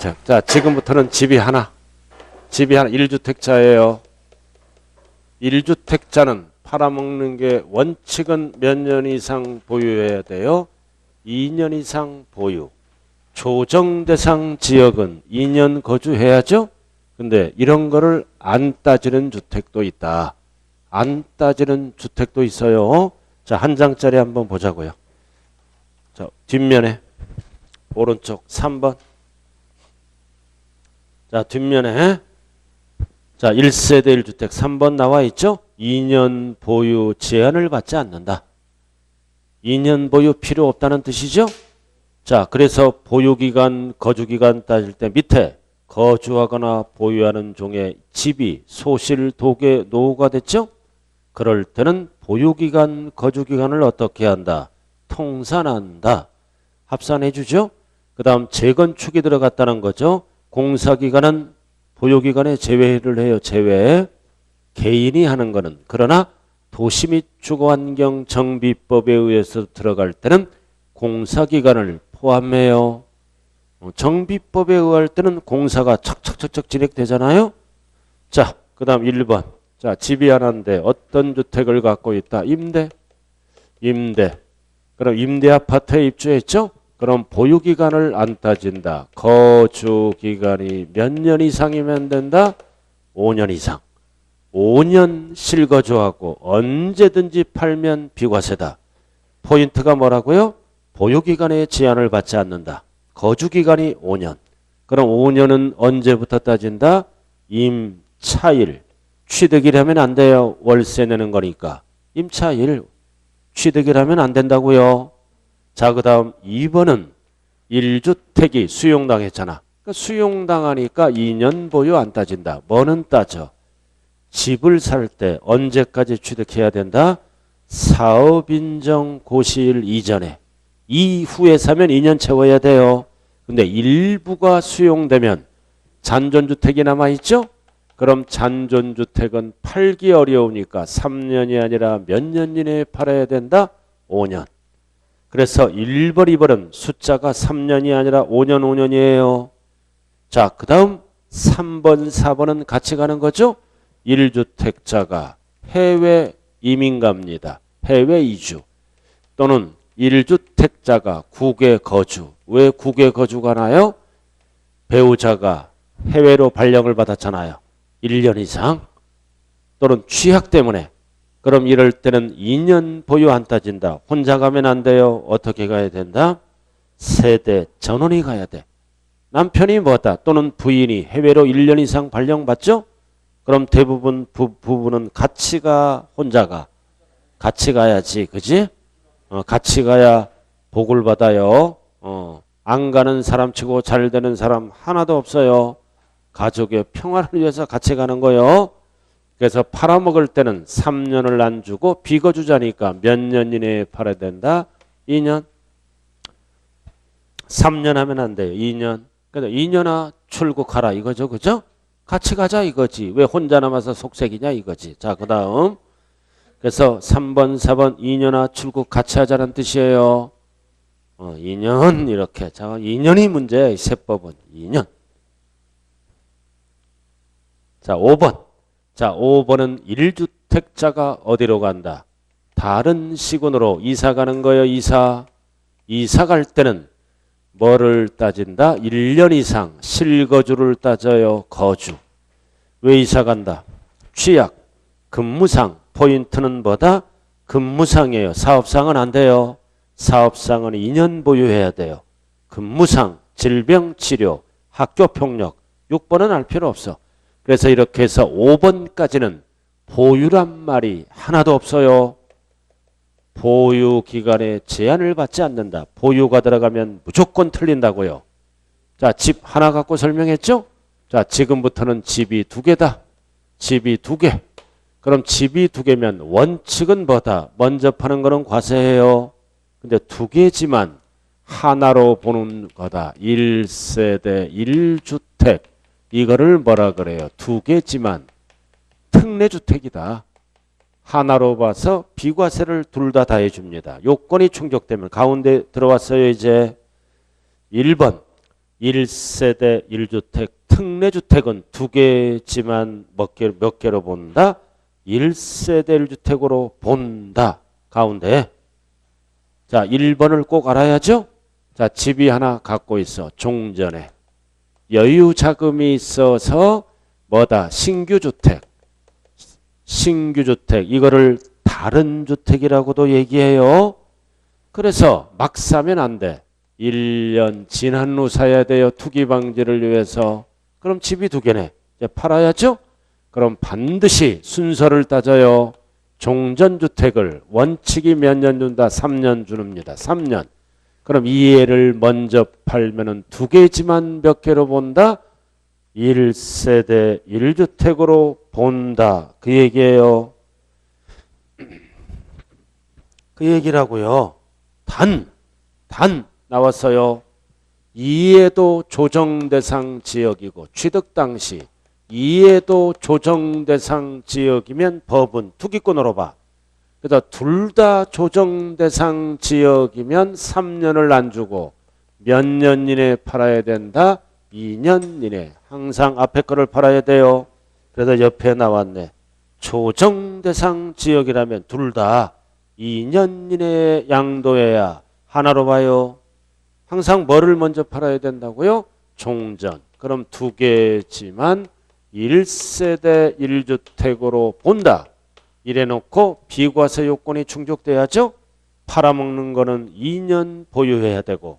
1주택. 자, 지금부터는 집이 하나. 1주택자예요. 1주택자는 팔아먹는 게 원칙은 몇 년 이상 보유해야 돼요? 2년 이상 보유. 조정대상 지역은 2년 거주해야죠? 근데 이런 거를 안 따지는 주택도 있다. 안 따지는 주택도 있어요. 자, 한 장짜리 한번 보자고요. 자, 뒷면에 오른쪽 3번. 자, 뒷면에 자, 1세대 1주택 3번 나와 있죠? 2년 보유 제한을 받지 않는다. 2년 보유 필요 없다는 뜻이죠? 자, 그래서 보유기간, 거주기간 따질 때 밑에 거주하거나 보유하는 종의 집이 소실, 도계, 노후가 됐죠? 그럴 때는 보유기간, 거주기간을 어떻게 한다? 통산한다. 합산해 주죠? 그 다음 재건축이 들어갔다는 거죠. 공사기간은 보유기간에 제외를 해요. 제외. 개인이 하는 거는. 그러나 도시 및 주거환경 정비법에 의해서 들어갈 때는 공사기간을 포함해요. 정비법에 의할 때는 공사가 척척척척 진행되잖아요. 자, 그 다음 1번. 자, 집이 하나인데 어떤 주택을 갖고 있다? 임대. 그럼 임대 아파트에 입주했죠? 그럼 보유기간을 안 따진다. 거주기간이 몇 년 이상이면 된다? 5년 이상. 5년 실거주하고 언제든지 팔면 비과세다. 포인트가 뭐라고요? 보유기간에 제한을 받지 않는다. 거주기간이 5년. 그럼 5년은 언제부터 따진다? 임차일. 취득일 하면 안 돼요. 월세 내는 거니까. 임차일. 취득일 하면 안 된다고요. 자, 그 다음 2번은 1주택이 수용당했잖아. 그러니까 수용당하니까 2년 보유 안 따진다. 뭐는 따져? 집을 살 때 언제까지 취득해야 된다? 사업인정 고시일 이전에. 이후에 사면 2년 채워야 돼요. 근데 일부가 수용되면 잔존주택이 남아있죠? 그럼 잔존주택은 팔기 어려우니까 3년이 아니라 몇 년 이내에 팔아야 된다? 5년. 그래서 1번, 2번은 숫자가 3년이 아니라 5년, 5년이에요. 자, 그 다음 3번, 4번은 같이 가는 거죠? 1주택자가 해외 이민 갑니다. 해외 이주. 또는 1주택자가 국외 거주. 왜 국외 거주가 나요? 배우자가 해외로 발령을 받았잖아요. 1년 이상. 또는 취약 때문에. 그럼 이럴 때는 2년 보유 안 따진다. 혼자 가면 안 돼요. 어떻게 가야 된다? 세대 전원이 가야 돼. 남편이 뭐다? 또는 부인이 해외로 1년 이상 발령받죠? 그럼 대부분 부부는 같이 가, 혼자 가? 같이 가야지. 그지? 같이 가야 복을 받아요. 안 가는 사람 치고 잘 되는 사람 하나도 없어요. 가족의 평화를 위해서 같이 가는 거요. 그래서 팔아먹을 때는 3년을 안 주고 비거주자니까 몇 년 이내에 팔아야 된다? 2년. 3년 하면 안 돼요. 2년. 그래서 2년아 출국하라 이거죠. 그죠? 같이 가자 이거지. 왜 혼자 남아서 속색이냐 이거지. 자, 그 다음. 그래서 3번, 4번 2년아 출국 같이 하자는 뜻이에요. 2년 이렇게. 자, 2년이 문제야. 세법은. 2년. 자, 5번. 자, 5번은 1주택자가 어디로 간다? 다른 시군으로 이사 가는 거예요. 이사 갈 때는 뭐를 따진다? 1년 이상 실거주를 따져요. 거주. 왜 이사 간다? 취약, 근무상. 포인트는 뭐다? 근무상이에요. 사업상은 안 돼요. 사업상은 2년 보유해야 돼요. 근무상, 질병치료, 학교폭력. 6번은 알 필요 없어. 그래서 이렇게 해서 5번까지는 보유란 말이 하나도 없어요. 보유 기간에 제한을 받지 않는다. 보유가 들어가면 무조건 틀린다고요. 자, 집 하나 갖고 설명했죠? 자, 지금부터는 집이 2개다. 집이 2개. 그럼 집이 2개면 원칙은 뭐다? 먼저 파는 거는 과세해요. 근데 2개지만 하나로 보는 거다. 1세대 1주택. 이거를 뭐라 그래요? 2개지만 특례주택이다. 하나로 봐서 비과세를 둘 다 해줍니다. 요건이 충족되면 가운데 들어왔어요. 이제 1번 1세대 1주택, 특례주택은 2개지만 몇 개로 본다? 1세대 1주택으로 본다. 가운데. 자, 1번을 꼭 알아야죠? 자, 집이 하나 갖고 있어. 종전에. 여유 자금이 있어서 뭐다? 신규주택. 신규주택. 이거를 다른 주택이라고도 얘기해요. 그래서 막 사면 안 돼. 1년 지난 후 사야 돼요. 투기 방지를 위해서. 그럼 집이 2개네. 이제 팔아야죠? 그럼 반드시 순서를 따져요. 종전주택을 원칙이 몇 년 준다? 3년 주는입니다. 3년. 그럼 이 애를 먼저 팔면은 2개지만 몇 개로 본다? 1세대 1주택으로 본다. 그 얘기예요. 그 얘기라고요. 단 나왔어요. 이해도 조정대상 지역이고 취득 당시 이해도 조정대상 지역이면 법은 투기권으로 봐. 그래서 둘 다 조정대상 지역이면 3년을 안 주고 몇 년 이내에 팔아야 된다? 2년 이내. 항상 앞에 거를 팔아야 돼요. 그래서 옆에 나왔네. 조정대상 지역이라면 둘 다 2년 이내에 양도해야 하나로 봐요. 항상 뭐를 먼저 팔아야 된다고요? 종전. 그럼 2개지만 1세대 1주택으로 본다. 이래놓고 비과세 요건이 충족돼야죠. 팔아먹는 거는 2년 보유해야 되고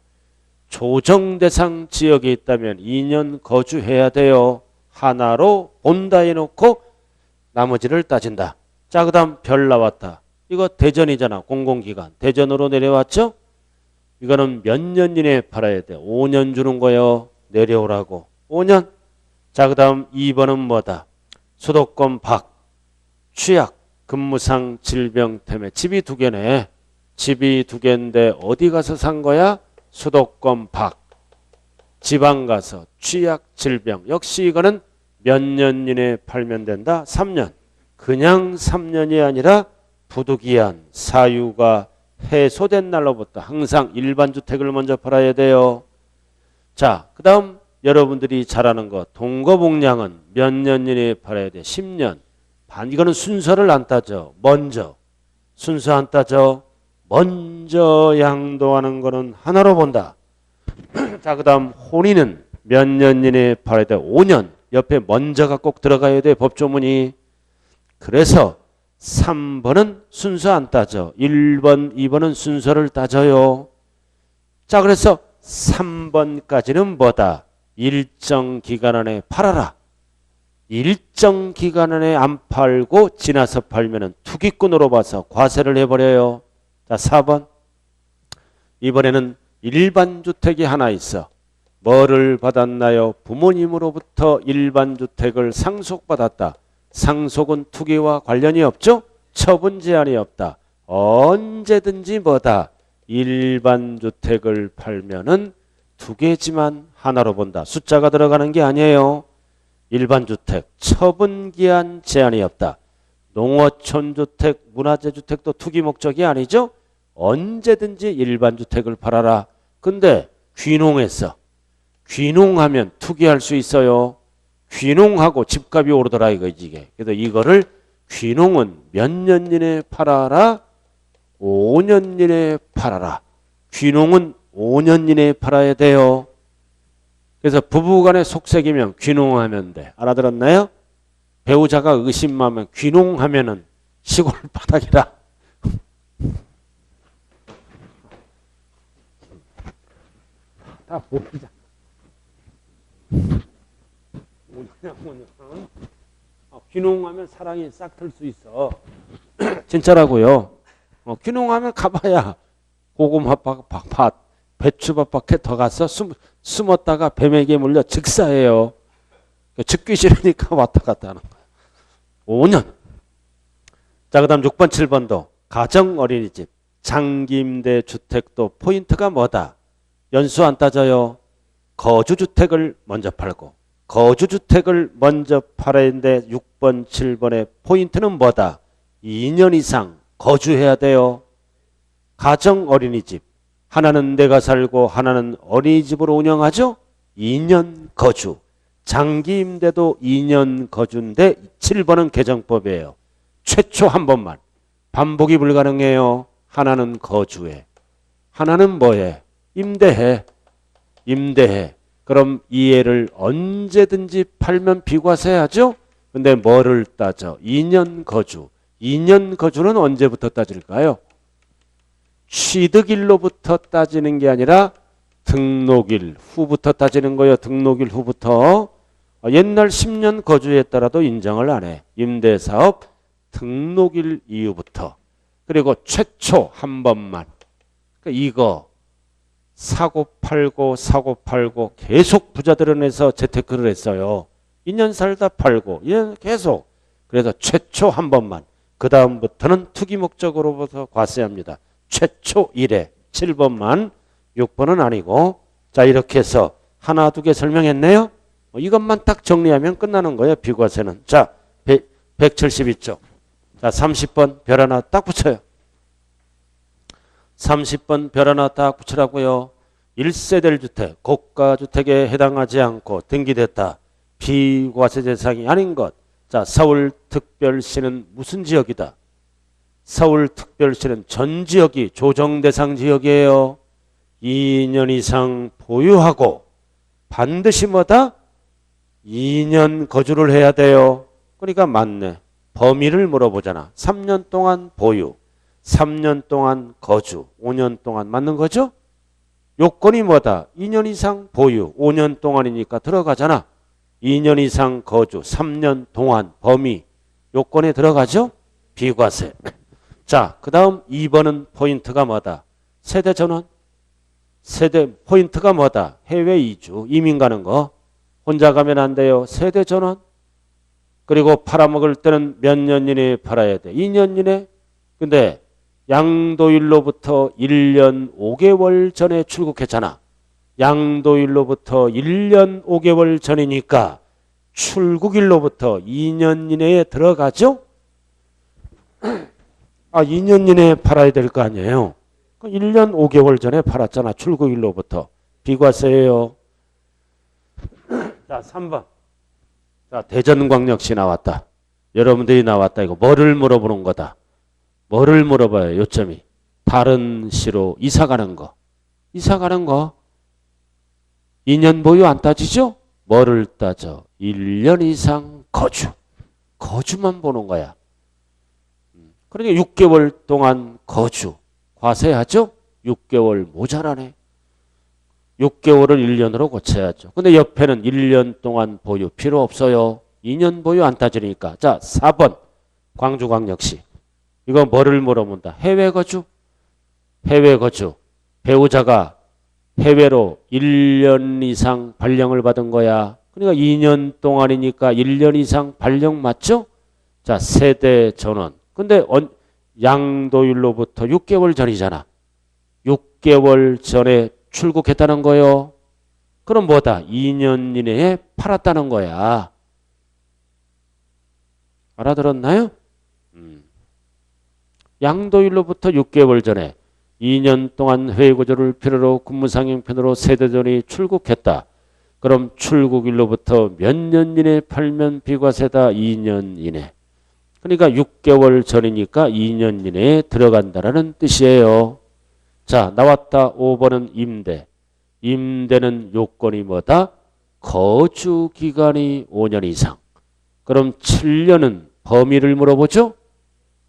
조정대상 지역에 있다면 2년 거주해야 돼요. 하나로 본다 해놓고 나머지를 따진다. 자, 그 다음 별 나왔다. 이거 대전이잖아. 공공기관. 대전으로 내려왔죠? 이거는 몇 년 이내에 팔아야 돼? 5년 주는 거예요. 내려오라고. 5년. 자, 그 다음 2번은 뭐다? 수도권 밖. 취약. 근무상 질병 때문에 집이 2개네. 집이 2개인데 어디 가서 산 거야? 수도권 밖. 지방 가서 취약 질병. 역시 이거는 몇 년 이내에 팔면 된다? 3년. 그냥 3년이 아니라 부득이한 사유가 해소된 날로부터 항상 일반 주택을 먼저 팔아야 돼요. 자, 그 다음 여러분들이 잘 아는 거 동거복량은 몇 년 이내에 팔아야 돼? 10년. 이거는 순서를 안 따져. 먼저. 순서 안 따져. 먼저 양도하는 거는 하나로 본다. 자, 그 다음 혼인은 몇 년 이내에 팔아야 돼? 5년. 옆에 먼저가 꼭 들어가야 돼. 법조문이. 그래서 3번은 순서 안 따져. 1번, 2번은 순서를 따져요. 자, 그래서 3번까지는 뭐다? 일정 기간 안에 팔아라. 일정 기간 안에 안 팔고 지나서 팔면은 투기꾼으로 봐서 과세를 해버려요. 자, 4번. 이번에는 일반 주택이 하나 있어. 뭐를 받았나요? 부모님으로부터 일반 주택을 상속받았다. 상속은 투기와 관련이 없죠? 처분 제한이 없다. 언제든지 뭐다? 일반 주택을 팔면은 2개지만 하나로 본다. 숫자가 들어가는 게 아니에요. 일반 주택, 처분 기한 제한이 없다. 농어촌 주택, 문화재 주택도 투기 목적이 아니죠? 언제든지 일반 주택을 팔아라. 근데 귀농했어. 귀농하면 투기할 수 있어요. 귀농하고 집값이 오르더라 이거지 이게. 그래서 이거를 귀농은 몇 년 이내에 팔아라? 5년 이내에 팔아라. 귀농은 5년 이내에 팔아야 돼요. 그래서 부부간의 속색이면 귀농하면 돼. 알아들었나요? 배우자가 의심하면 귀농하면은 시골 바닥이라. 다 보이자. 귀농하면 사랑이 싹 틀 수 있어. 진짜라고요. 귀농하면 가봐야 고구마밭, 배추밭밖에 더 가서 숨었다가 뱀에게 물려 즉사해요. 죽기 싫으니까 왔다 갔다 하는 거야. 5년. 자, 그 다음 6번, 7번도 가정어린이집, 장기임대 주택도 포인트가 뭐다? 연수 안 따져요. 거주주택을 먼저 팔고 거주주택을 먼저 팔아야 하는데 6번, 7번의 포인트는 뭐다? 2년 이상 거주해야 돼요. 가정어린이집. 하나는 내가 살고 하나는 어린이집으로 운영하죠? 2년 거주. 장기 임대도 2년 거주인데 7번은 개정법이에요. 최초 한 번만. 반복이 불가능해요. 하나는 거주해. 하나는 뭐해? 임대해. 임대해. 그럼 이 애를 언제든지 팔면 비과세하죠? 근데 뭐를 따져? 2년 거주. 2년 거주는 언제부터 따질까요? 취득일로부터 따지는 게 아니라 등록일 후부터 따지는 거예요. 등록일 후부터. 옛날 10년 거주했더라도 인정을 안 해. 임대사업 등록일 이후부터. 그리고 최초 한 번만. 그러니까 이거 사고 팔고 계속 부자 드러내서 재테크를 했어요. 2년 살다 팔고 2년 계속. 그래서 최초 한 번만. 그 다음부터는 투기 목적으로부터 과세합니다. 최초 1회 7번만 6번은 아니고. 자, 이렇게 해서 하나 두 개 설명했네요. 이것만 딱 정리하면 끝나는 거예요. 비과세는. 자, 172쪽. 자, 30번 별 하나 딱 붙여요. 30번 별 하나 딱 붙이라고요. 1세대 주택, 고가주택에 해당하지 않고 등기됐다. 비과세 대상이 아닌 것. 자, 서울특별시는 무슨 지역이다? 서울특별시는 전 지역이 조정대상 지역이에요. 2년 이상 보유하고 반드시 뭐다? 2년 거주를 해야 돼요. 그러니까 맞네. 범위를 물어보잖아. 3년 동안 보유, 3년 동안 거주, 5년 동안 맞는 거죠? 요건이 뭐다? 2년 이상 보유, 5년 동안이니까 들어가잖아. 2년 이상 거주, 3년 동안 범위 요건에 들어가죠? 비과세. 자, 그 다음 2번은 포인트가 뭐다? 세대 전원. 세대 포인트가 뭐다? 해외 이주, 이민 가는 거. 혼자 가면 안 돼요. 세대 전원. 그리고 팔아먹을 때는 몇 년 이내에 팔아야 돼? 2년 이내. 근데 양도일로부터 1년 5개월 전에 출국했잖아. 양도일로부터 1년 5개월 전이니까 출국일로부터 2년 이내에 들어가죠? 2년 이내에 팔아야 될 거 아니에요. 1년 5개월 전에 팔았잖아. 출국일로부터. 비과세예요. 자, 3번. 자, 대전광역시 나왔다. 여러분들이 나왔다. 이거 뭐를 물어보는 거다? 뭐를 물어봐요? 요점이. 다른 시로 이사 가는 거. 이사 가는 거. 2년 보유 안 따지죠? 뭐를 따져? 1년 이상 거주. 거주만 보는 거야. 그러니까 6개월 동안 거주. 과세하죠? 6개월 모자라네. 6개월을 1년으로 고쳐야죠. 근데 옆에는 1년 동안 보유 필요 없어요. 2년 보유 안 따지니까. 자, 4번. 광주광역시. 이거 뭐를 물어본다? 해외 거주. 해외 거주. 배우자가 해외로 1년 이상 발령을 받은 거야. 그러니까 2년 동안이니까 1년 이상 발령 맞죠? 자, 세대 전원. 근데 양도일로부터 6개월 전이잖아. 6개월 전에 출국했다는 거요. 그럼 뭐다? 2년 이내에 팔았다는 거야. 알아들었나요? 양도일로부터 6개월 전에 2년 동안 해외거주를 필요로 근무상형편으로 세대전이 출국했다. 그럼 출국일로부터 몇 년 이내에 팔면 비과세다. 2년 이내. 그러니까 6개월 전이니까 2년 이내에 들어간다라는 뜻이에요. 자, 나왔다. 5번은 임대. 임대는 요건이 뭐다? 거주기간이 5년 이상. 그럼 7년은 범위를 물어보죠?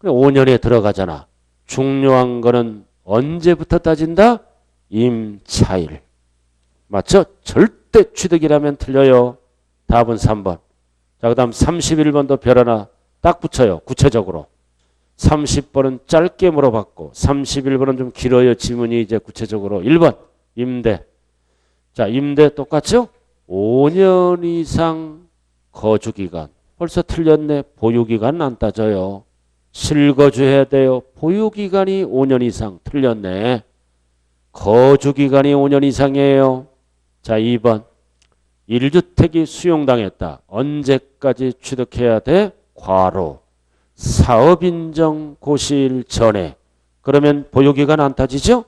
5년에 들어가잖아. 중요한 거는 언제부터 따진다? 임차일. 맞죠? 절대 취득이라면 틀려요. 답은 3번. 자, 그 다음 31번도 별 하나 딱 붙여요. 구체적으로. 30번은 짧게 물어봤고 31번은 좀 길어요. 지문이 이제 구체적으로. 1번 임대. 자, 임대 똑같죠? 5년 이상 거주기간. 벌써 틀렸네. 보유기간 안 따져요. 실거주해야 돼요. 보유기간이 5년 이상. 틀렸네. 거주기간이 5년 이상이에요. 자, 2번. 1주택이 수용당했다. 언제까지 취득해야 돼? 과로. 사업인정 고시일 전에. 그러면 보유기간 안 따지죠?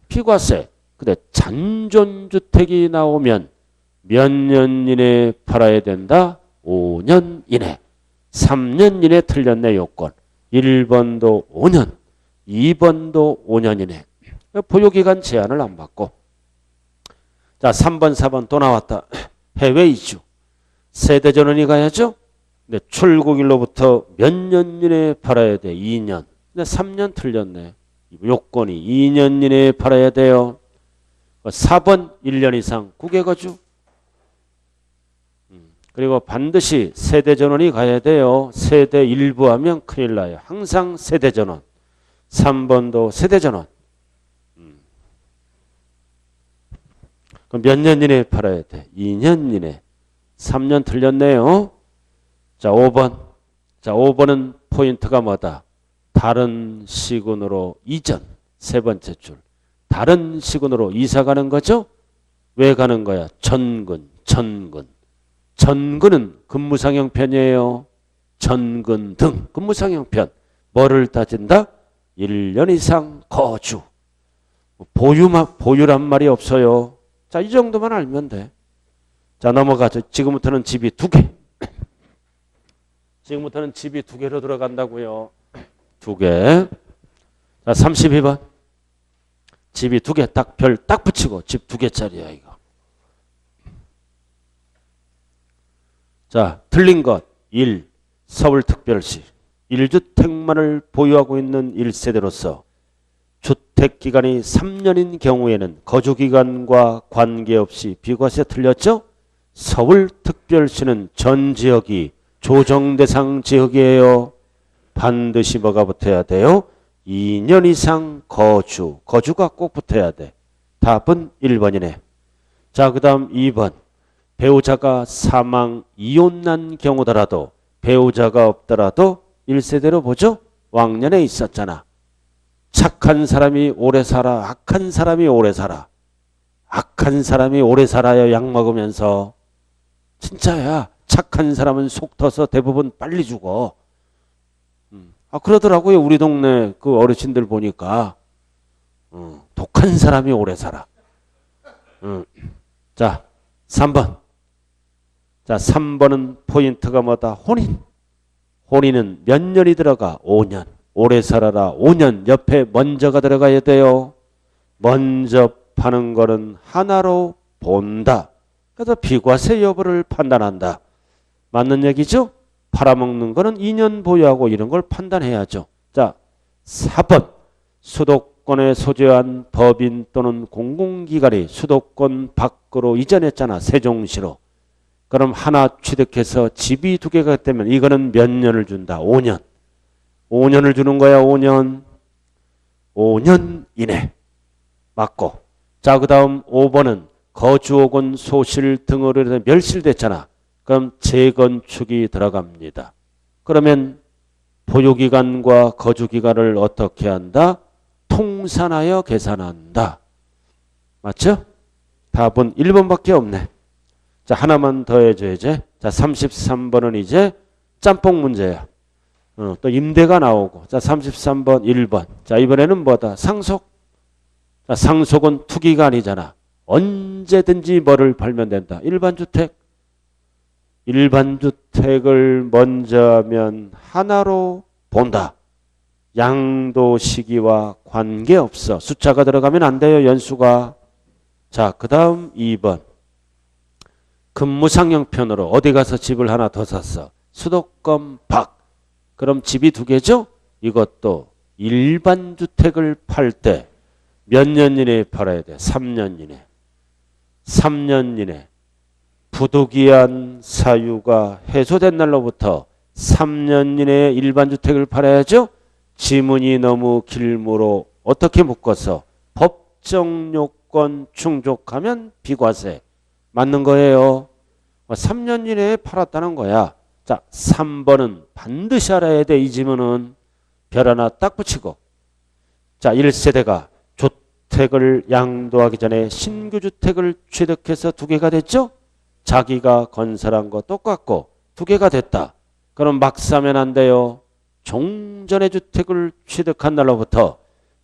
비과세. 근데 잔존주택이 나오면 몇 년 이내에 팔아야 된다? 5년 이내. 3년 이내 틀렸네 요건. 1번도 5년, 2번도 5년 이내. 보유기간 제한을 안 받고. 자, 3번, 4번 또 나왔다. 해외 이주. 세대전원이 가야죠? 근데 출국일로부터 몇 년 이내에 팔아야 돼? 2년. 근데 3년 틀렸네. 요건이 2년 이내에 팔아야 돼요. 4번 1년 이상 국외거주. 그리고 반드시 세대전원이 가야 돼요. 세대 일부 하면 큰일 나요. 항상 세대전원. 3번도 세대전원. 그럼 몇 년 이내에 팔아야 돼? 2년 이내. 3년 틀렸네요. 자, 5번. 자, 5번은 포인트가 뭐다? 다른 시군으로 이전. 세 번째 줄. 다른 시군으로 이사 가는 거죠? 왜 가는 거야? 전근. 전근은 근무상형편이에요. 전근 등 근무상형편. 뭐를 따진다? 1년 이상 거주. 보유란 말이 없어요. 자, 이 정도만 알면 돼. 자, 넘어가죠. 지금부터는 집이 2개. 지금부터는 집이 2개로 들어간다고요. 2개. 자, 32번. 집이 2개 딱 별 딱 붙이고 집 2개짜리야 이거. 자, 틀린 것 1. 서울특별시 1주택만을 보유하고 있는 1세대로서 주택기간이 3년인 경우에는 거주기간과 관계없이 비과세 틀렸죠? 서울특별시는 전 지역이 조정대상 지역이에요. 반드시 뭐가 붙어야 돼요? 2년 이상 거주가 꼭 붙어야 돼. 답은 1번이네. 자, 그 다음 2번. 배우자가 사망, 이혼난 경우더라도 배우자가 없더라도 1세대로 보죠? 왕년에 있었잖아. 착한 사람이 오래 살아, 악한 사람이 오래 살아. 악한 사람이 오래 살아요. 약 먹으면서. 진짜야. 착한 사람은 속 터서 대부분 빨리 죽어. 그러더라고요. 우리 동네 그 어르신들 보니까. 독한 사람이 오래 살아. 자, 3번. 자, 3번은 포인트가 뭐다? 혼인. 혼인은 몇 년이 들어가? 5년. 오래 살아라. 5년. 옆에 먼저가 들어가야 돼요. 먼저 파는 거는 하나로 본다. 그래서 비과세 여부를 판단한다. 맞는 얘기죠? 팔아먹는 거는 2년 보유하고 이런 걸 판단해야죠. 자, 4번. 수도권에 소재한 법인 또는 공공기관이 수도권 밖으로 이전했잖아. 세종시로. 그럼 하나 취득해서 집이 2개가 되면 이거는 몇 년을 준다? 5년. 5년을 주는 거야. 5년. 5년 이내. 맞고. 자, 그 다음 5번은 거주 혹은 소실 등으로 해서 멸실됐잖아. 그럼 재건축이 들어갑니다. 그러면 보유기간과 거주기간을 어떻게 한다? 통산하여 계산한다. 맞죠? 답은 1번밖에 없네. 자, 하나만 더 해줘야지. 자, 33번은 이제 짬뽕 문제야. 또 임대가 나오고. 자, 33번 1번. 자, 이번에는 뭐다? 상속. 자, 상속은 투기가 아니잖아. 언제든지 뭐를 팔면 된다. 일반 주택. 일반 주택을 먼저 하면 하나로 본다. 양도 시기와 관계없어. 숫자가 들어가면 안 돼요. 연수가. 자, 그 다음 2번. 근무상형편으로 어디 가서 집을 하나 더 샀어. 수도권 밖. 그럼 집이 2개죠? 이것도 일반 주택을 팔 때 몇 년 이내에 팔아야 돼? 3년 이내. 3년 이내. 부득이한 사유가 해소된 날로부터 3년 이내에 일반 주택을 팔아야죠? 지문이 너무 길므로 어떻게 묶어서 법정 요건 충족하면 비과세. 맞는 거예요. 3년 이내에 팔았다는 거야. 자, 3번은 반드시 알아야 돼. 이 지문은 별 하나 딱 붙이고. 자, 1세대가 주택을 양도하기 전에 신규 주택을 취득해서 2개가 됐죠? 자기가 건설한 거 똑같고 2개가 됐다. 그럼 막 사면 안 돼요. 종전의 주택을 취득한 날로부터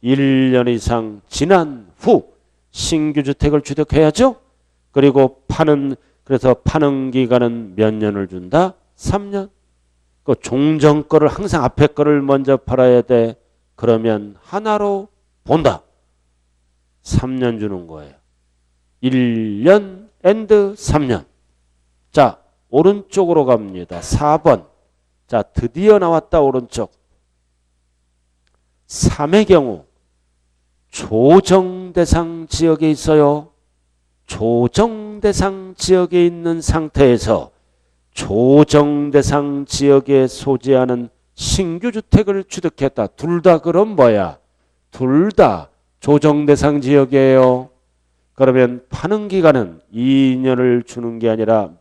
1년 이상 지난 후 신규 주택을 취득해야죠. 그리고 그래서 파는 기간은 몇 년을 준다? 3년. 그 종전 거를 항상 앞에 거를 먼저 팔아야 돼. 그러면 하나로 본다. 3년 주는 거예요. 1년 앤드 3년. 자, 오른쪽으로 갑니다. 4번. 자, 드디어 나왔다. 오른쪽. 3의 경우 조정대상 지역에 있어요. 조정대상 지역에 있는 상태에서 조정대상 지역에 소재하는 신규주택을 취득했다. 둘 다 그럼 뭐야? 둘 다 조정대상 지역이에요. 그러면 파는 기간은 2년을 주는 게 아니라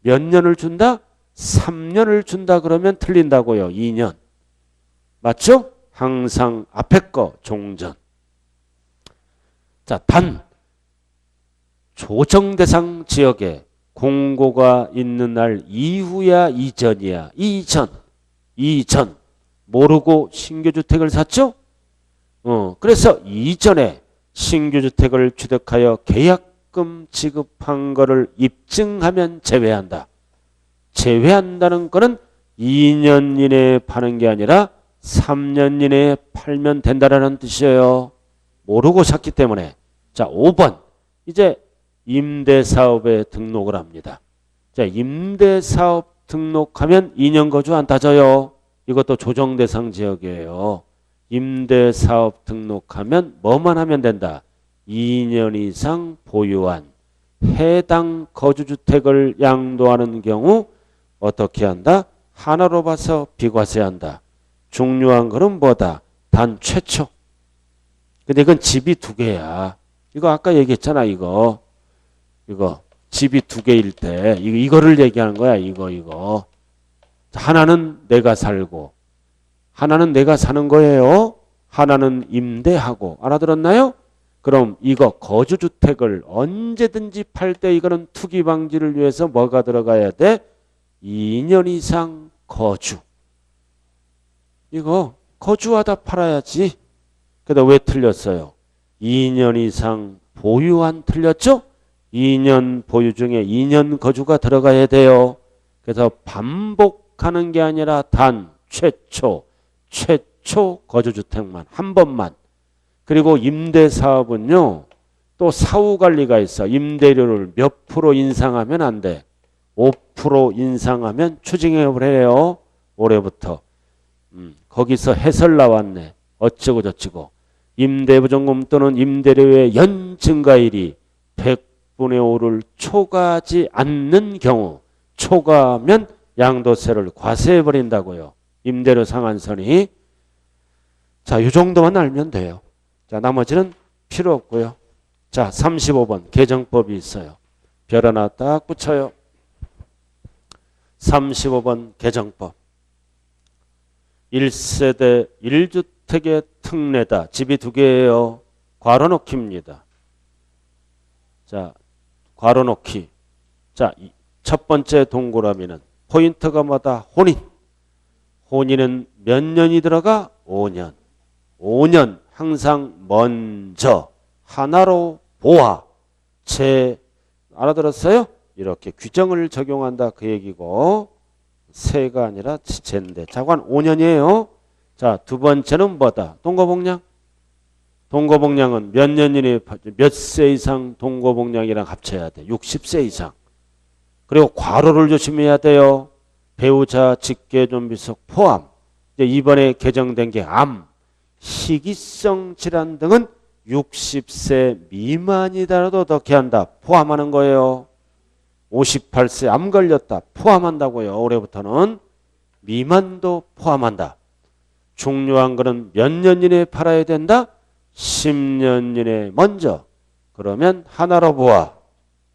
몇 년을 준다? 3년을 준다 그러면 틀린다고요. 2년. 맞죠? 항상 앞에 거 종전. 자, 단 조정대상 지역에 공고가 있는 날 이후야 이전이야. 이전. 모르고 신규주택을 샀죠? 그래서 이전에 신규주택을 취득하여 계약금 지급한 거를 입증하면 제외한다. 제외한다는 거는 2년 이내에 파는 게 아니라 3년 이내에 팔면 된다라는 뜻이에요. 모르고 샀기 때문에. 자, 5번. 이제 임대사업에 등록을 합니다. 자, 임대사업 등록하면 2년 거주 안 따져요. 이것도 조정대상 지역이에요. 임대사업 등록하면 뭐만 하면 된다. 2년 이상 보유한 해당 거주주택을 양도하는 경우 어떻게 한다? 하나로 봐서 비과세한다. 중요한 거는 뭐다? 단 최초. 근데 이건 집이 두 개야. 이거 아까 얘기했잖아. 이거 집이 두 개일 때 이거를 얘기하는 거야. 이거. 하나는 내가 살고 하나는 내가 사는 거예요. 하나는 임대하고. 알아들었나요? 그럼 이거 거주주택을 언제든지 팔 때 이거는 투기 방지를 위해서 뭐가 들어가야 돼? 2년 이상 거주. 이거 거주하다 팔아야지. 근데 왜 틀렸어요? 2년 이상 보유한 틀렸죠? 2년 보유 중에 2년 거주가 들어가야 돼요. 그래서 반복하는 게 아니라 단 최초 거주주택만 한 번만. 그리고 임대사업은요. 또 사후관리가 있어. 임대료를 몇 프로 인상하면 안 돼. 5% 인상하면 추징해업을 해요. 올해부터. 거기서 해설 나왔네. 어쩌고 저쩌고. 임대보증금 또는 임대료의 연 증가율이 100분의 5를 초과하지 않는 경우 초과하면 양도세를 과세해버린다고요. 임대료 상한선이. 자, 이 정도만 알면 돼요. 자, 나머지는 필요 없고요. 자, 35번 개정법이 있어요. 별 하나 딱 붙여요. 35번 개정법. 1세대 1주택의 특례다. 집이 두 개예요. 괄호넣기입니다. 자, 괄호넣기. 자, 첫 번째 동그라미는 포인트가 뭐다? 혼인. 혼인은 몇 년이 들어가? 5년. 5년 항상 먼저 하나로 보아. 알아들었어요? 이렇게 규정을 적용한다 그 얘기고 세가 아니라 지체인데 자관 5년이에요. 자, 두 번째는 뭐다? 동거복량. 동거복량은 몇 년 이내 몇 세 이상 동거복량이랑 합쳐야 돼. 60세 이상. 그리고 괄호를 조심해야 돼요. 배우자 직계존비속 포함. 이제 이번에 개정된 게 암, 희귀성 질환 등은 60세 미만이다라도 어떻게 한다? 포함하는 거예요. 58세 암 걸렸다. 포함한다고요. 올해부터는. 미만도 포함한다. 중요한 거는 몇 년 이내에 팔아야 된다? 10년 이내에 먼저. 그러면 하나로 보아.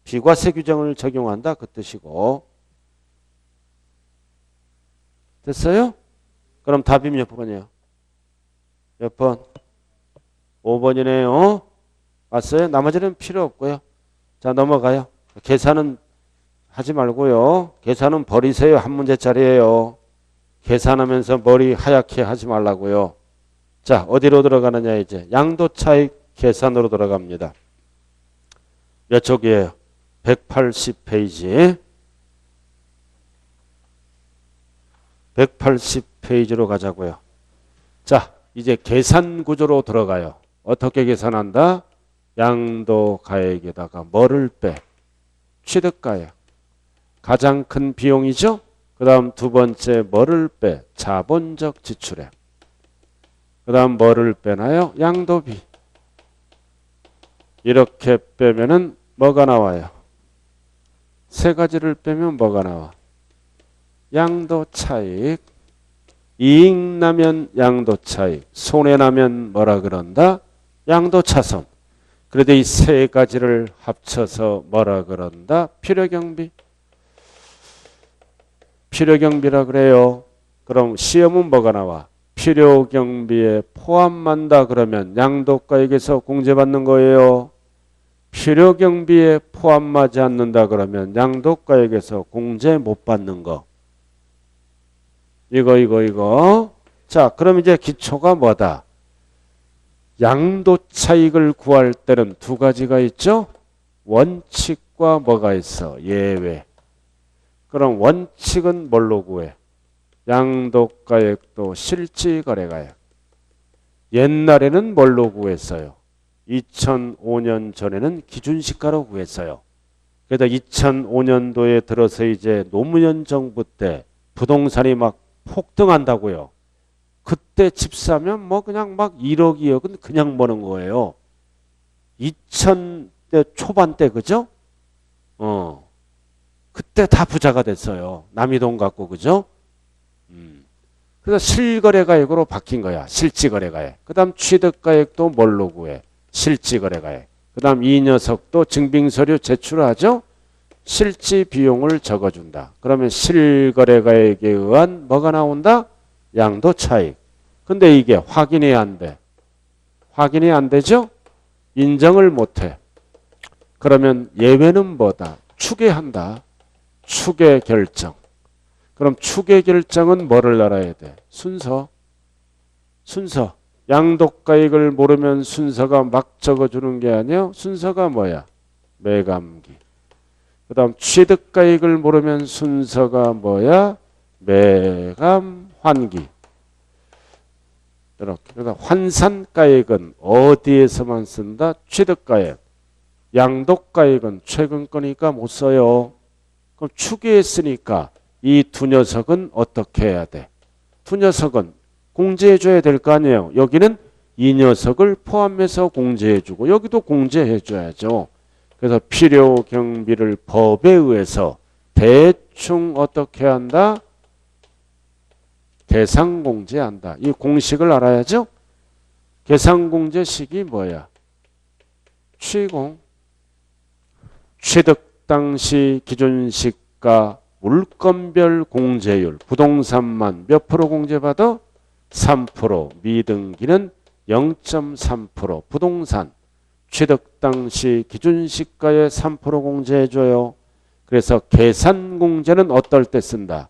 비과세 규정을 적용한다. 그 뜻이고. 됐어요? 그럼 답이 몇 번이에요? 몇 번? 5번이네요. 왔어요? 나머지는 필요 없고요. 자, 넘어가요. 계산은 하지 말고요. 계산은 버리세요. 한 문제짜리예요. 계산하면서 머리 하얗게 하지 말라고요. 자, 어디로 들어가느냐 이제. 양도차익 계산으로 들어갑니다. 몇 쪽이에요? 180페이지. 180페이지로 가자고요. 자, 이제 계산 구조로 들어가요. 어떻게 계산한다? 양도가액에다가 뭐를 빼? 취득가액. 가장 큰 비용이죠? 그 다음 두 번째 뭐를 빼? 자본적 지출액. 그 다음 뭐를 빼나요? 양도비. 이렇게 빼면은 뭐가 나와요? 세 가지를 빼면 뭐가 나와? 양도차익. 이익 나면 양도차익. 손해 나면 뭐라 그런다? 양도차손. 그래도 이 세 가지를 합쳐서 뭐라 그런다? 필요경비. 필요경비라 그래요. 그럼 시험은 뭐가 나와? 필요경비에 포함한다 그러면 양도가액에서 공제받는 거예요. 필요경비에 포함하지 않는다 그러면 양도가액에서 공제 못 받는 거. 이거. 자, 그럼 이제 기초가 뭐다? 양도차익을 구할 때는 두 가지가 있죠? 원칙과 뭐가 있어? 예외. 그럼 원칙은 뭘로 구해? 양도가액도 실지거래가액. 옛날에는 뭘로 구했어요? 2005년 전에는 기준시가로 구했어요. 그래서 2005년도에 들어서 이제 노무현 정부 때 부동산이 막 폭등한다고요. 그때 집 사면 뭐 그냥 막 1억 2억은 그냥 버는 거예요. 2000대 초반 때 그죠? 그때 다 부자가 됐어요. 남이 돈 갖고 그죠? 그래서 실거래가액으로 바뀐 거야. 실지거래가액. 그 다음 취득가액도 뭘로 구해? 실지거래가액. 그 다음 이 녀석도 증빙서류 제출하죠? 실지 비용을 적어준다. 그러면 실거래가액에 의한 뭐가 나온다? 양도차익. 근데 이게 확인이 안 돼. 확인이 안 되죠? 인정을 못해. 그러면 예외는 뭐다? 추계한다. 추계 결정. 그럼 추계 결정은 뭐를 알아야 돼? 순서. 양도가액을 모르면 순서가 막 적어주는 게 아니야. 순서가 뭐야? 매감기. 그 다음 취득가액을 모르면 순서가 뭐야? 매감 환기. 이렇게. 그다음 환산가액은 어디에서만 쓴다? 취득가액. 양도가액은 최근 거니까 못 써요. 그럼 추계했으니까 이 두 녀석은 어떻게 해야 돼? 두 녀석은 공제해 줘야 될 거 아니에요. 여기는 이 녀석을 포함해서 공제해 주고 여기도 공제해 줘야죠. 그래서 필요 경비를 법에 의해서 대충 어떻게 한다? 계산공제한다. 이 공식을 알아야죠. 계산공제식이 뭐야? 취공. 취득 당시 기준시가 물건별 공제율. 부동산만 몇 프로 공제받아? 3%. 미등기는 0.3%. 부동산. 취득 당시 기준시가에 3% 공제해줘요. 그래서 계산공제는 어떨 때 쓴다?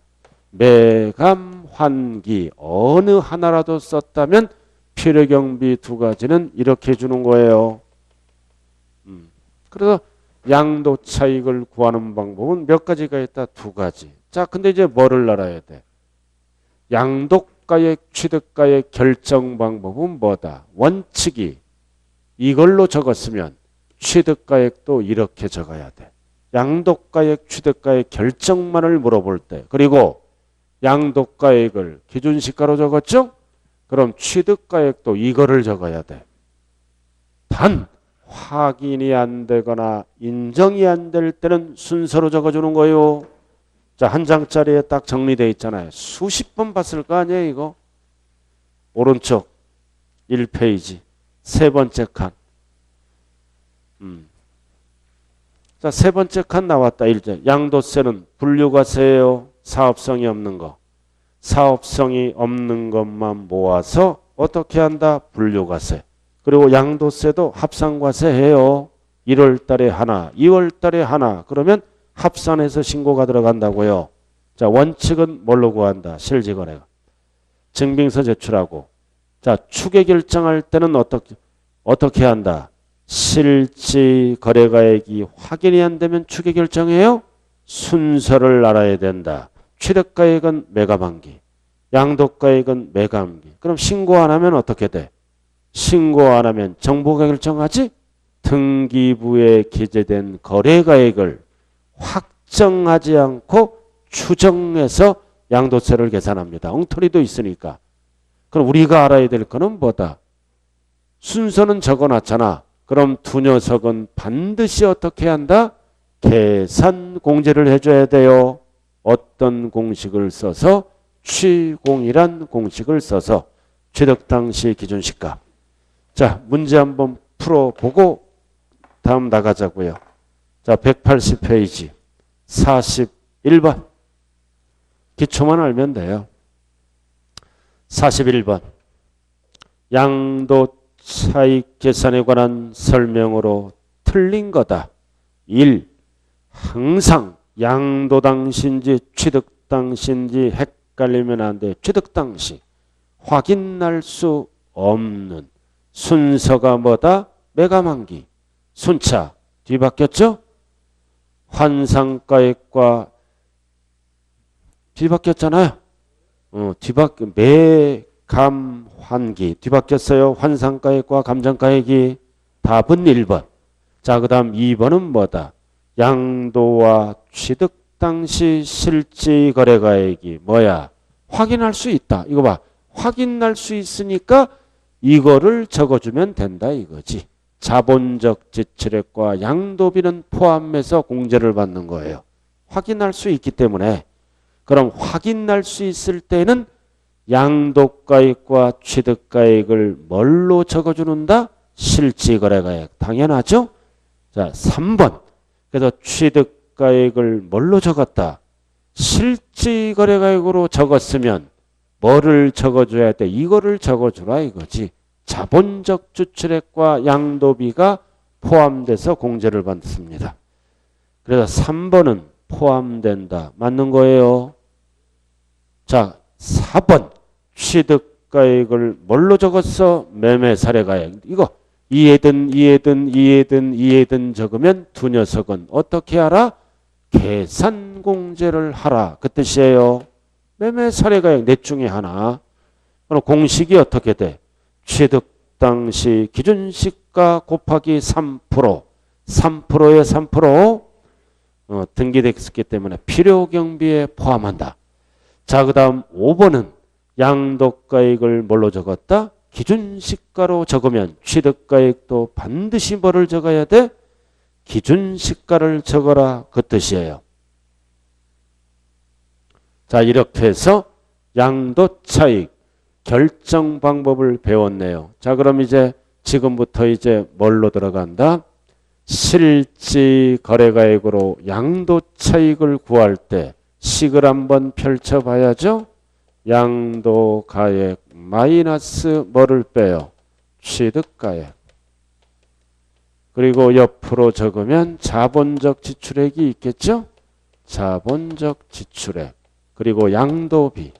매감, 환기 어느 하나라도 썼다면 필요경비 두 가지는 이렇게 해주는 거예요. 그래서 양도차익을 구하는 방법은 몇 가지가 있다? 두 가지. 자, 근데 이제 뭐를 알아야 돼? 양도가액, 취득가액 결정 방법은 뭐다? 원칙이 이걸로 적었으면 취득가액도 이렇게 적어야 돼. 양도가액, 취득가액 결정만을 물어볼 때. 그리고 양도가액을 기준시가로 적었죠? 그럼 취득가액도 이거를 적어야 돼. 단 확인이 안 되거나 인정이 안 될 때는 순서로 적어주는 거예요. 자, 한 장짜리에 딱 정리되어 있잖아요. 수십 번 봤을 거 아니에요, 이거? 오른쪽 1페이지 세 번째 칸. 자, 세 번째 칸 나왔다. 1절. 양도세는 분류과세예요. 사업성이 없는 거. 사업성이 없는 것만 모아서 어떻게 한다? 분류과세. 그리고 양도세도 합산과세 해요. 1월 달에 하나, 2월 달에 하나. 그러면 합산해서 신고가 들어간다고요. 자, 원칙은 뭘로 구한다? 실지거래가. 증빙서 제출하고. 자, 추계 결정할 때는 어떻게 한다? 실지 거래가액이 확인이 안 되면 추계 결정해요. 순서를 알아야 된다. 취득가액은 매각만기, 양도가액은 매각만기. 그럼 신고 안 하면 어떻게 돼? 신고 안 하면 정부가 결정하지? 등기부에 기재된 거래가액을 확정하지 않고 추정해서 양도세를 계산합니다. 엉터리도 있으니까. 그럼 우리가 알아야 될 거는 뭐다? 순서는 적어놨잖아. 그럼 두 녀석은 반드시 어떻게 한다? 계산 공제를 해줘야 돼요. 어떤 공식을 써서? 취공이란 공식을 써서 취득 당시 기준시가. 자, 문제 한번 풀어보고 다음 나가자고요. 자, 180페이지 41번. 기초만 알면 돼요. 41번. 양도 차익 계산에 관한 설명으로 틀린 거다. 1. 항상 양도 당시인지 취득 당시인지 헷갈리면 안 돼. 취득 당시. 확인할 수 없는 순서가 뭐다? 매각만기. 순차 뒤바뀌었죠? 환상가액과 뒤바뀌었잖아요. 매감환기 뒤바뀌었어요. 환상가액과 감정가액이. 답은 1번. 자, 그 다음 2번은 뭐다? 양도와 취득 당시 실지 거래가액이 뭐야? 확인할 수 있다. 이거 봐. 확인할 수 있으니까 이거를 적어주면 된다 이거지. 자본적 지출액과 양도비는 포함해서 공제를 받는 거예요. 확인할 수 있기 때문에. 그럼 확인할 수 있을 때는 양도가액과 취득가액을 뭘로 적어주는다? 실지거래가액. 당연하죠? 자, 3번. 그래서 취득가액을 뭘로 적었다? 실지거래가액으로 적었으면 뭐를 적어줘야 돼? 이거를 적어주라 이거지. 자본적 지출액과 양도비가 포함돼서 공제를 받습니다. 그래서 3번은 포함된다. 맞는 거예요. 자, 4번. 취득가액을 뭘로 적었어? 매매사례가액. 이거 이해든 적으면 두 녀석은 어떻게 하라? 계산공제를 하라. 그 뜻이에요. 매매사례가액 넷 중에 하나. 그럼 공식이 어떻게 돼? 취득 당시 기준시가 곱하기 3%. 3%에 3%. 등기됐기 때문에 필요경비에 포함한다. 자, 그 다음 5번은 양도가액을 뭘로 적었다? 기준시가로 적으면 취득가액도 반드시 뭐를 적어야 돼? 기준시가를 적어라. 그 뜻이에요. 자, 이렇게 해서 양도차익 결정 방법을 배웠네요. 자, 그럼 이제 지금부터 이제 뭘로 들어간다? 실지 거래가액으로 양도차익을 구할 때 식을 한번 펼쳐봐야죠. 양도가액 마이너스 뭐를 빼요? 취득가액. 그리고 옆으로 적으면 자본적 지출액이 있겠죠? 자본적 지출액. 그리고 양도비.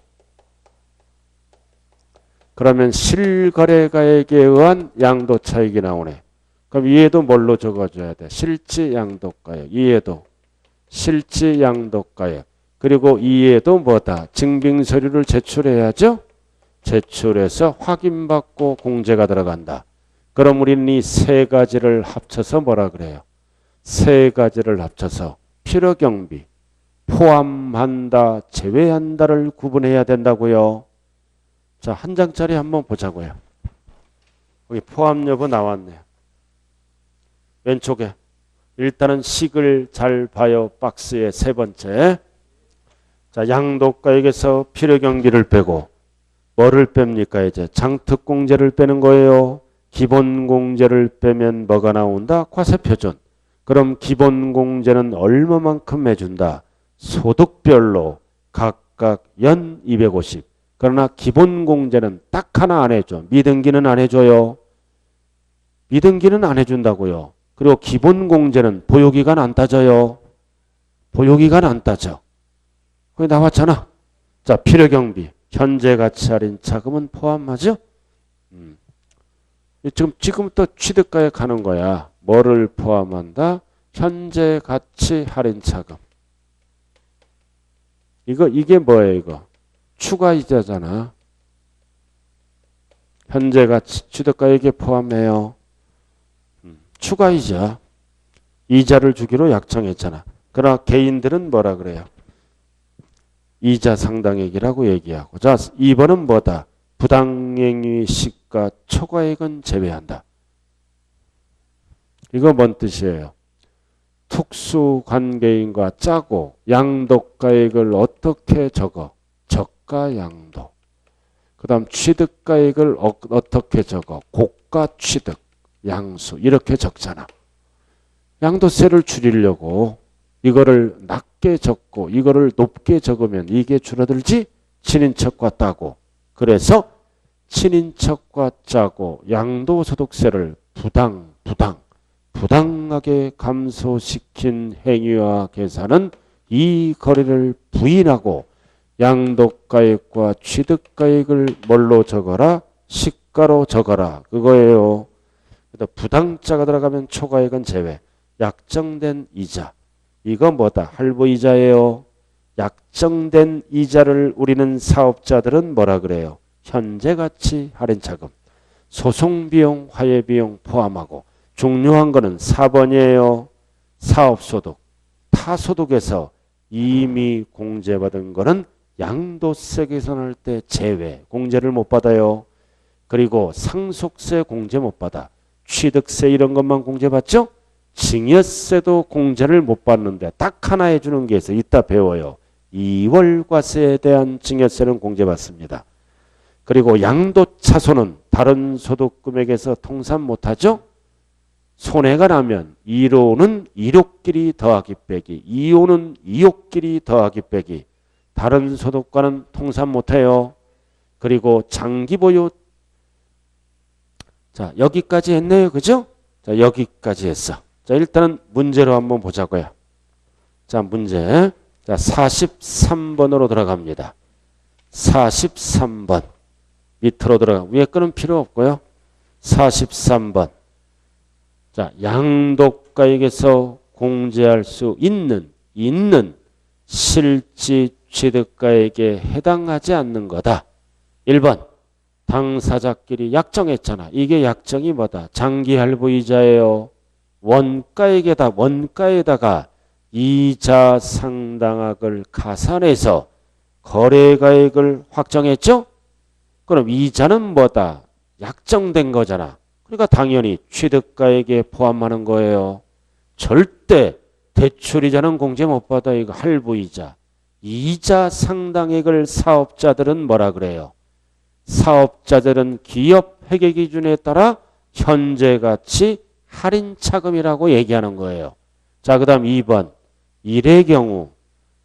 그러면 실거래가액에 의한 양도차익이 나오네. 그럼 위에도 뭘로 적어줘야 돼? 실지 양도가액. 이에도 실지 양도가액. 그리고 이에도 뭐다? 증빙서류를 제출해야죠. 제출해서 확인받고 공제가 들어간다. 그럼 우리는 이 세 가지를 합쳐서 뭐라 그래요? 세 가지를 합쳐서 필요경비, 포함한다, 제외한다를 구분해야 된다고요. 자, 한 장짜리 한번 보자고요. 여기 포함 여부 나왔네요. 왼쪽에. 일단은 식을 잘 봐요. 박스의 세 번째. 자, 양도가액에서 필요경비를 빼고 뭐를 뺍니까? 이제 장특공제를 빼는 거예요. 기본공제를 빼면 뭐가 나온다? 과세표준. 그럼 기본공제는 얼마만큼 해준다? 소득별로 각각 연 250. 그러나 기본공제는 딱 하나 안 해줘. 미등기는 안 해줘요. 미등기는 안 해준다고요. 그리고 기본공제는 보유기간 안 따져요. 보유기간 안 따져. 거기 나왔잖아. 자, 필요경비. 현재 가치 할인 차금은 포함하죠? 지금부터 취득가액 하는 거야. 뭐를 포함한다? 현재 가치 할인 차금. 이게 뭐예요, 이거? 추가이자잖아. 현재 가치 취득가액에 포함해요. 추가이자. 이자를 주기로 약정했잖아. 그러나 개인들은 뭐라 그래요? 이자 상당액이라고 얘기하고. 자, 2번은 뭐다? 부당행위 시가 초과액은 제외한다. 이거 뭔 뜻이에요? 특수관계인과 짜고 양도가액을 어떻게 적어? 저가양도. 그 다음 취득가액을 어떻게 적어? 고가취득, 양수 이렇게 적잖아. 양도세를 줄이려고 이거를 낮게 적고 이거를 높게 적으면 이게 줄어들지? 친인척과 따고. 그래서 친인척과 짜고 양도소득세를 부당하게 감소시킨 행위와 계산은 이 거래를 부인하고 양도가액과 취득가액을 뭘로 적어라? 시가로 적어라. 그거예요. 부당자가 들어가면 초과액은 제외. 약정된 이자. 이거 뭐다? 할부이자예요. 약정된 이자를 우리는 사업자들은 뭐라 그래요? 현재가치 할인차금. 소송비용, 화해비용 포함하고. 중요한 거는 4번이에요. 사업소득. 타소득에서 이미 공제받은 거는 양도세 계산할 때 제외. 공제를 못 받아요. 그리고 상속세 공제 못 받아. 취득세 이런 것만 공제받죠? 증여세도 공제를 못 받는데 딱 하나 해주는 게 있어. 이따 배워요. 2월과세에 대한 증여세는 공제받습니다. 그리고 양도차손은 다른 소득금액에서 통산 못하죠? 손해가 나면 1호는 1호끼리 더하기 빼기, 2호는 2호끼리 더하기 빼기. 다른 소득과는 통산 못해요. 그리고 장기보유. 자, 여기까지 했네요. 그죠? 자, 여기까지 했어. 자, 일단은 문제로 한번 보자고요. 자, 문제. 자, 43번으로 들어갑니다. 43번. 밑으로 들어가. 위에 거는 필요 없고요. 43번. 자, 양도가액에서 공제할 수 있는 실지 취득가액에 해당하지 않는 거다. 1번. 당사자끼리 약정했잖아. 이게 약정이 뭐다? 장기할부이자예요. 원가에다가 이자 상당액을 가산해서 거래가액을 확정했죠? 그럼 이자는 뭐다? 약정된 거잖아. 그러니까 당연히 취득가액에 포함하는 거예요. 절대 대출이자는 공제 못 받아. 이거 할부이자. 이자 상당액을 사업자들은 뭐라 그래요? 사업자들은 기업 회계 기준에 따라 현재가치 할인차금이라고 얘기하는 거예요. 자, 그 다음 2번. 일의 경우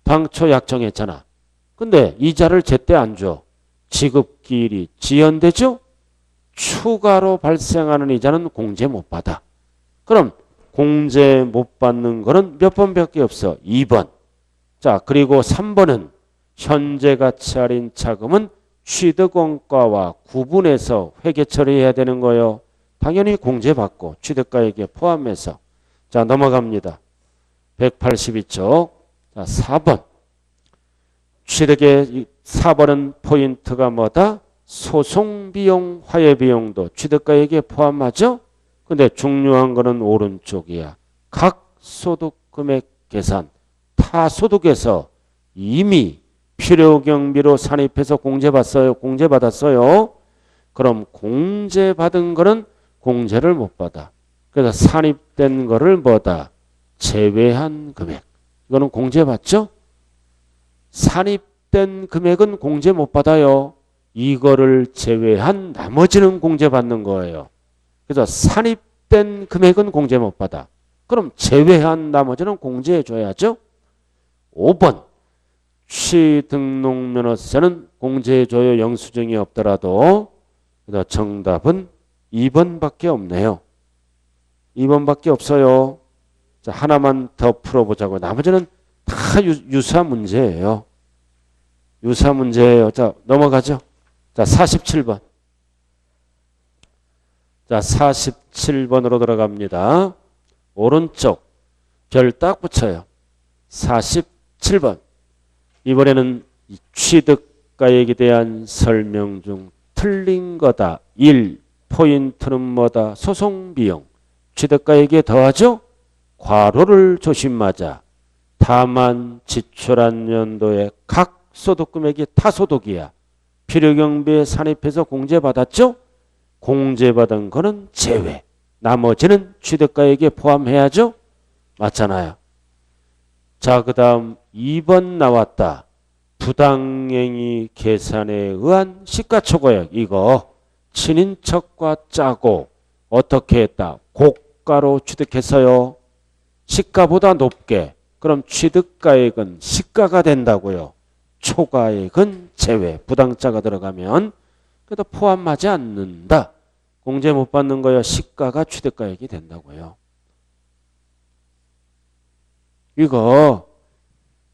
당초 약정했잖아. 근데 이자를 제때 안 줘. 지급기일이 지연되죠? 추가로 발생하는 이자는 공제 못 받아. 그럼 공제 못 받는 거는 몇 번밖에 없어? 2번. 자, 그리고 3번은 현재가치 할인차금은 취득원가와 구분해서 회계 처리해야 되는 거예요. 당연히 공제받고 취득가액에 포함해서. 자, 넘어갑니다. 182쪽. 자, 4번. 취득의 4번은 포인트가 뭐다? 소송비용, 화해비용도 취득가액에 포함하죠? 근데 중요한 거는 오른쪽이야. 각 소득금액 계산. 타소득에서 이미 필요경비로 산입해서 공제받았어요. 그럼 공제받은 거는 공제를 못 받아. 그래서 산입된 거를 뭐다? 제외한 금액. 이거는 공제받죠? 산입된 금액은 공제 못 받아요. 이거를 제외한 나머지는 공제받는 거예요. 그래서 산입된 금액은 공제 못 받아. 그럼 제외한 나머지는 공제해 줘야죠. 5번. 취등록면허세는 공제해줘요. 영수증이 없더라도. 그래서 정답은 2번밖에 없네요. 2번밖에 없어요. 자, 하나만 더 풀어보자고. 나머지는 다 유사 문제예요. 유사 문제예요. 자, 넘어가죠. 자, 47번. 자, 47번으로 들어갑니다. 오른쪽 별 딱 붙여요. 47번. 이번에는 취득가액에 대한 설명 중 틀린 거다. 1. 포인트는 뭐다? 소송비용. 취득가액에 더하죠? 괄호를 조심하자. 다만 지출한 연도의 각 소득금액이 타소득이야. 필요경비에 산입해서 공제받았죠? 공제받은 거는 제외. 나머지는 취득가액에 포함해야죠? 맞잖아요. 자, 그 다음 2번 나왔다. 부당행위 계산에 의한 시가총액. 이거 친인척과 짜고 어떻게 했다? 고가로 취득했어요. 시가보다 높게. 그럼 취득가액은 시가가 된다고요. 초과액은 제외. 부당자가 들어가면 그래도 포함하지 않는다. 공제 못 받는 거요. 시가가 취득가액이 된다고요. 이거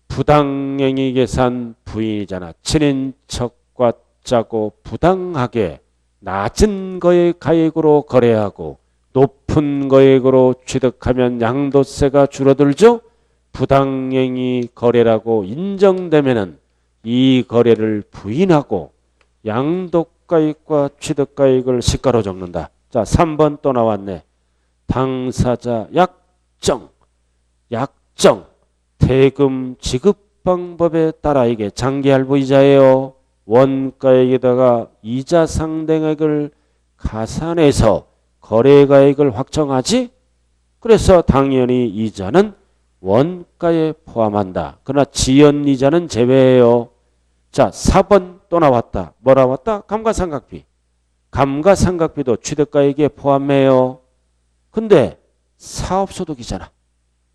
부당행위 계산 부인이잖아. 친인척과 짜고 부당하게 낮은 거액 가액으로 거래하고 높은 거액으로 취득하면 양도세가 줄어들죠. 부당행위 거래라고 인정되면은 이 거래를 부인하고 양도가액과 취득가액을 시가로 적는다. 자, 3번 또 나왔네. 당사자 약정. 대금 지급 방법에 따라 이게 장기할부이자예요. 원가액에다가 이자 상대액을 가산해서 거래가액을 확정하지. 그래서 당연히 이자는 원가에 포함한다. 그러나 지연이자는 제외해요. 자, 4번 또 나왔다. 뭐 나왔다? 감가상각비. 감가상각비도 취득가액에 포함해요. 근데 사업소득이잖아.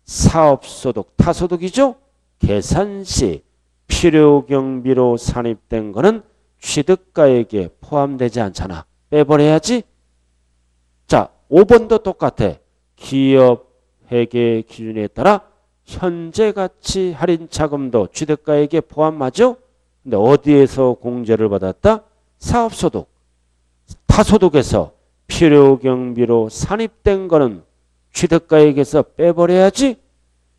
사업소득, 타소득이죠? 계산시 필요경비로 산입된 거는 취득가액에 포함되지 않잖아. 빼버려야지. 자, 5번도 똑같아. 기업 회계 기준에 따라 현재 가치 할인 차금도 취득가액에 포함하죠? 근데 어디에서 공제를 받았다? 사업소득. 타소득에서 필요경비로 산입된 거는 취득가액에서 빼버려야지.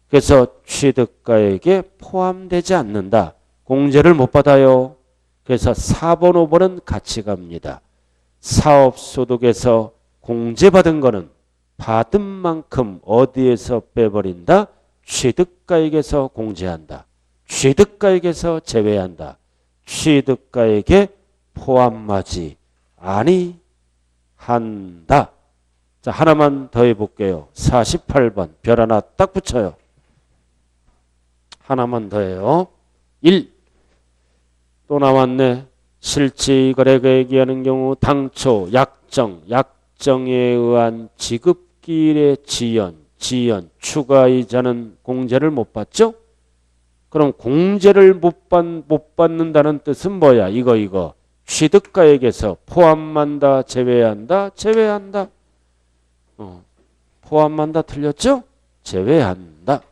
그래서 취득가액에 포함되지 않는다. 공제를 못 받아요. 그래서 4번, 5번은 같이 갑니다. 사업소득에서 공제받은 거는 받은 만큼 어디에서 빼버린다? 취득가액에서 공제한다. 취득가액에서 제외한다. 취득가액에 포함하지 아니한다. 자, 하나만 더 해볼게요. 48번 별 하나 딱 붙여요. 하나만 더 해요. 1. 또 나왔네. 실질거래가액이 하는 경우 당초 약정에 의한 지급기일의 지연, 추가이자는 공제를 못 받죠? 그럼 공제를 못 받는다는 뜻은 뭐야? 이거. 취득가액에서 포함한다, 제외한다, 제외한다. 포함한다 틀렸죠? 제외한다.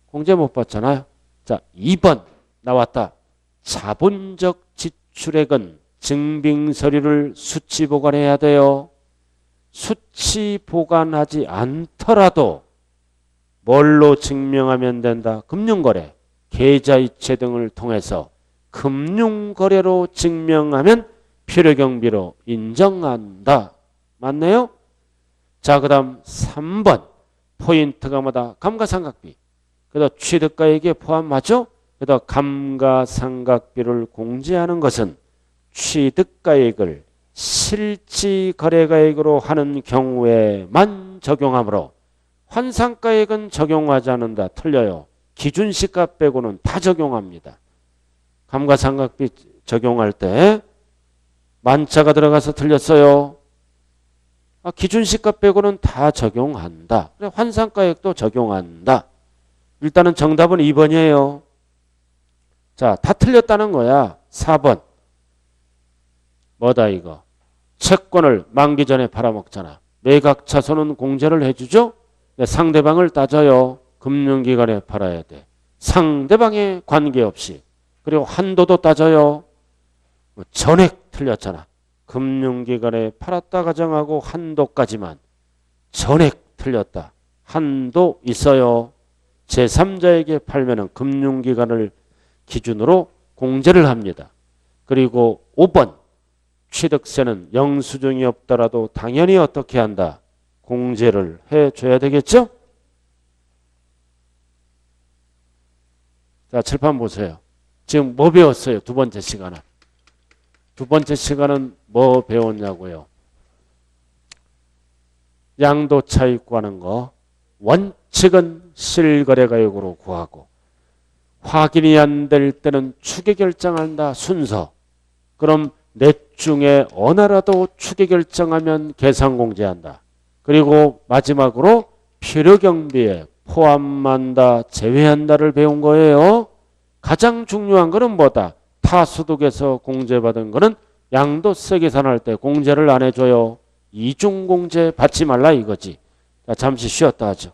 공제 못 받잖아요. 자, 2번 나왔다. 자본적 지출액은 증빙서류를 수치 보관해야 돼요. 수치 보관하지 않더라도 뭘로 증명하면 된다? 금융거래, 계좌이체 등을 통해서 금융거래로 증명하면 필요경비로 인정한다. 맞네요? 자, 그 다음 3번 포인트가 뭐다? 감가상각비. 그래도 취득가액에 포함하죠? 그래도 감가상각비를 공제하는 것은 취득가액을 실지거래가액으로 하는 경우에만 적용하므로 환산가액은 적용하지 않는다. 틀려요. 기준시가 빼고는 다 적용합니다. 감가상각비 적용할 때 만자가 들어가서 틀렸어요. 기준시가 빼고는 다 적용한다. 그래, 환산가액도 적용한다. 일단은 정답은 2번이에요. 자, 다 틀렸다는 거야. 4번. 뭐다 이거? 채권을 만기 전에 팔아먹잖아. 매각차손은 공제를 해주죠? 상대방을 따져요. 금융기관에 팔아야 돼. 상대방에 관계없이. 그리고 한도도 따져요. 전액 틀렸잖아. 금융기관에 팔았다 가정하고 한도까지만. 전액 틀렸다. 한도 있어요. 제3자에게 팔면은 금융기관을 기준으로 공제를 합니다. 그리고 5번 취득세는 영수증이 없더라도 당연히 어떻게 한다? 공제를 해줘야 되겠죠? 자, 칠판 보세요. 지금 뭐 배웠어요? 두 번째 시간은. 두 번째 시간은 뭐 배웠냐고요? 양도차익 구하는 거. 원칙은 실거래가액으로 구하고 확인이 안 될 때는 추계 결정한다. 순서. 그럼 넷 중에 어느라도 추계 결정하면 계산 공제한다. 그리고 마지막으로 필요경비에 포함한다, 제외한다를 배운 거예요. 가장 중요한 거는 뭐다? 타소득에서 공제받은 거는 양도세 계산할 때 공제를 안 해줘요. 이중공제 받지 말라 이거지. 자, 잠시 쉬었다 하죠.